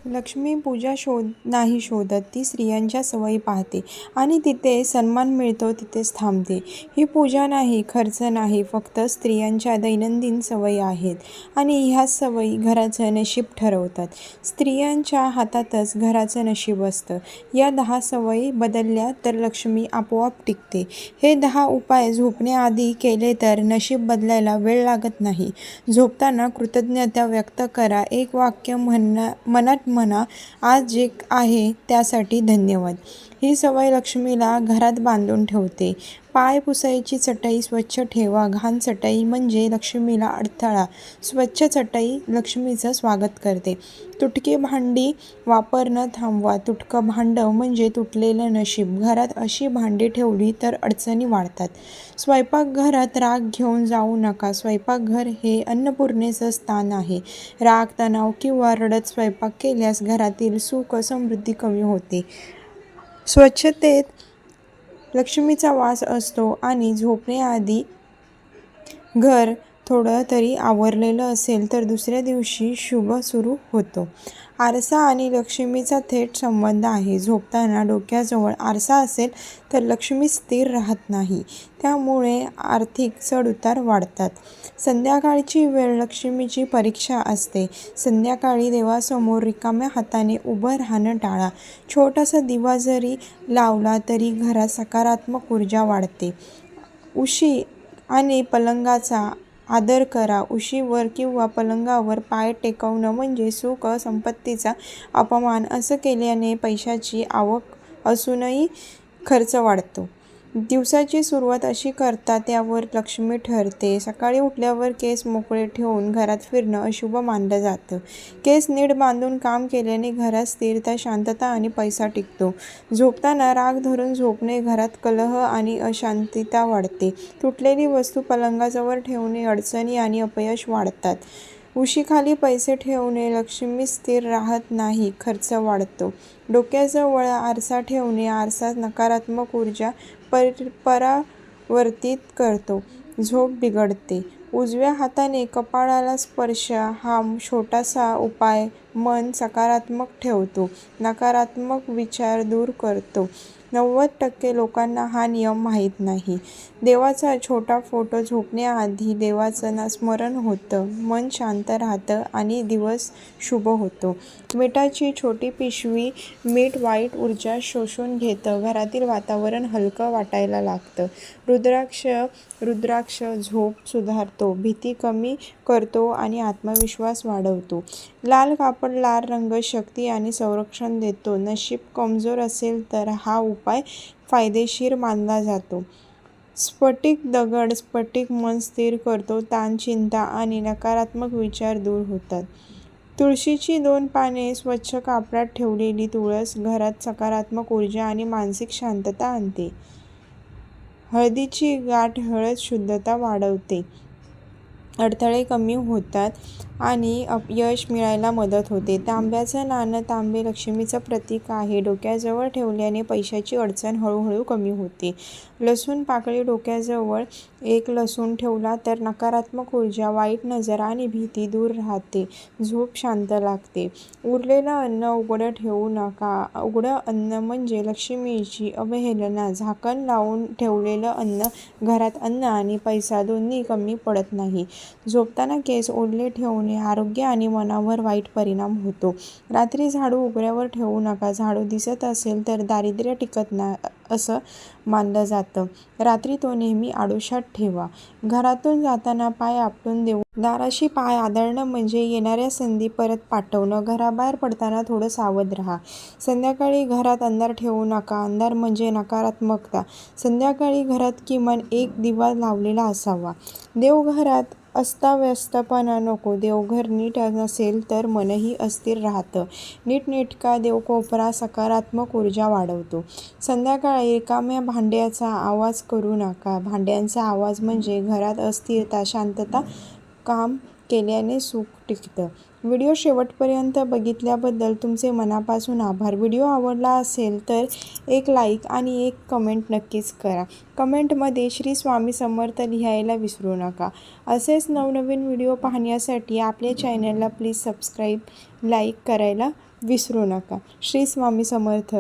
लक्ष्मी पूजा नाही शोधत, ती स्त्रियांच्या सवयी पाहते आणि तिथे सन्मान मिळतो तिथेच थांबते. ही पूजा नाही, खर्च नाही, फक्त स्त्रियांच्या दैनंदिन सवयी आहेत आणि ह्याच सवयी घराचं नशीब ठरवतात. स्त्रियांच्या हातातच घराचं नशीब असतं. या 10 सवयी बदलल्या तर लक्ष्मी आपोआप टिकते. हे 10 उपाय झोपण्याआधी केले तर नशीब बदलायला वेळ लागत नाही. झोपताना कृतज्ञता व्यक्त करा. एक वाक्य मनात म्हणा, आज जे आहे त्यासाठी धन्यवाद. ही सवय लक्ष्मीला घरात बांधून ठेवते. पाय पुसायची चटई स्वच्छ ठेवा. घाण चटई म्हणजे लक्ष्मीला अडथळा. स्वच्छ चटई लक्ष्मीचं स्वागत करते. तुटकी भांडी वापरणं थांबवा. तुटकं भांडं म्हणजे तुटलेलं नशीब. घरात अशी भांडी ठेवली तर अडचणी वाढतात. स्वयंपाकघरात राग घेऊन जाऊ नका. स्वयंपाकघर हे अन्नपूर्णेचं स्थान आहे. राग, तणाव किंवा रडत स्वयंपाक केल्यास घरातील सुख समृद्धी कमी होते. स्वच्छतेत लक्ष्मीचा वास असतो आणि झोपण्याआधी घर थोडं तरी आवरलेलं असेल तर दुसऱ्या दिवशी शुभ सुरू होतो. आरसा आणि लक्ष्मीचा थेट संबंध आहे. झोपताना डोक्याजवळ आरसा असेल तर लक्ष्मी स्थिर राहत नाही. त्यामुळे आर्थिक चढउतार वाढतात. संध्याकाळची वेळ लक्ष्मीची परीक्षा असते. संध्याकाळी देवासमोर रिकाम्या हाताने उभं राहणं टाळा. छोटासा दिवा जरी लावला तरी घरात सकारात्मक ऊर्जा वाढते. उशी आणि पलंगाचा आदर करा. उशीवर किंवा पलंगावर पाय टेकवणं म्हणजे सुख संपत्तीचा अपमान. असं केल्याने पैशाची आवक असूनही खर्च वाढतो. दिवसाची सुरुवात अशी करता त्यावर लक्ष्मी ठरते. सकाळी उठल्यावर केस मोकळे ठेवून घरात फिरणं अशुभ मानलं जातं. केस नीट बांधून काम केल्याने घरात स्थिरता, शांतता आणि पैसा टिकतो. झोपताना राग धरून झोपणे घरात कलह आणि अशांतता वाढते. तुटलेली वस्तू पलंगाजवळ ठेवणे अडचणी आणि अपयश वाढतात. उशीखाली पैसे ठेवणे लक्ष्मी स्थिर राहत नाही, खर्च वाढतो. डोक्याजवळ आरसा ठेवणे आरसा नकारात्मक ऊर्जा परावर्तित करतो. झोप बिघडते. उजव्या हाताने कपाळाला स्पर्श हा छोटासा उपाय मन सकारात्मक ठेवतो, नकारात्मक विचार दूर करतो. 90% लोकांना हा नियम माहीत नाही. देवाचा छोटा फोटो झोपण्याआधी देवाचं स्मरण होतं, मन शांत राहतं आणि दिवस शुभ होतो. मिठाची छोटी पिशवी मीठ वाईट ऊर्जा शोषून घेतं. घरातील वातावरण हलकं वाटायला लागतं. रुद्राक्ष झोप सुधारतो, भीती कमी करतो आणि आत्मविश्वास वाढवतो. लाल कापड लाल रंग शक्ती आणि संरक्षण देतो. नशीब कमजोर असेल तर हा उपाय फायदेशीर मानला जातो. स्फटिक दगड स्फटिक मन स्थिर करतो. ताण, चिंता आणि नकारात्मक विचार दूर होतात. तुळशीची 2 पाने स्वच्छ कापडात ठेवलेली तुळस घरात सकारात्मक ऊर्जा आणि मानसिक शांतता आणते. हळदीची गाठ हळद शुद्धता वाढवते. अडथळे कमी होतात आणि यश मिळायला मदत होते. तांब्याचं नाणं तांबे लक्ष्मीचं प्रतीक आहे. डोक्याजवळ ठेवल्याने पैशाची अडचण हळूहळू कमी होते. लसूण पाकळी डोक्याजवळ 1 लसूण ठेवला तर नकारात्मक ऊर्जा, वाईट नजर आणि भीती दूर राहते. झोप शांत लागते. उरलेलं अन्न उघडं ठेवू नका. उघडं अन्न म्हणजे लक्ष्मीची अवहेलना. झाकण लावून ठेवलेलं अन्न घरात अन्न आणि पैसा दोन्ही कमी पडत नाही. झोपताना केस ओले ठेवणे आरोग्य आणि मनावर वाईट परिणाम होतो. रात्री झाडू उघड्यावर ठेवू नका. झाडू दिसत असेल तर दारिद्र्य टिकत नाही असं मानलं जातं. रात्री तो नेहमी आडोशात ठेवा. घरातून जाताना पाय आपटून देऊ. दाराशी पाय आदळणं म्हणजे येणाऱ्या संधी परत पाठवणं. घराबाहेर पडताना थोडं सावध राहा. संध्याकाळी घरात अंधार ठेवू नका. अंधार म्हणजे नकारात्मकता. संध्याकाळी घरात किमान 1 दिवा लावलेला असावा. देवघरात अस्ताव्यस्तपणा नको. देवघर नीट नसेल तर मनही अस्थिर राहतं. नीटनेटका देवकोपरा सकारात्मक ऊर्जा वाढवतो. संध्याकाळी रिकाम्या भांड्याचा आवाज करू नका. भांड्यांचा आवाज म्हणजे घरात अस्थिरता, शांतता. काम केल्याने सुख टिकतं. व्हिडिओ शेवटपर्यंत बघितल्याबद्दल तुमचे मनापासून आभार. व्हिडिओ आवडला असेल तर एक लाईक आणि एक कमेंट नक्कीच करा. कमेंटमध्ये श्री स्वामी समर्थ लिहायला विसरू नका. असेच नवनवीन व्हिडिओ पाहण्यासाठी आपल्या चॅनलला प्लीज सबस्क्राईब, लाईक करायला विसरू नका. श्री स्वामी समर्थ.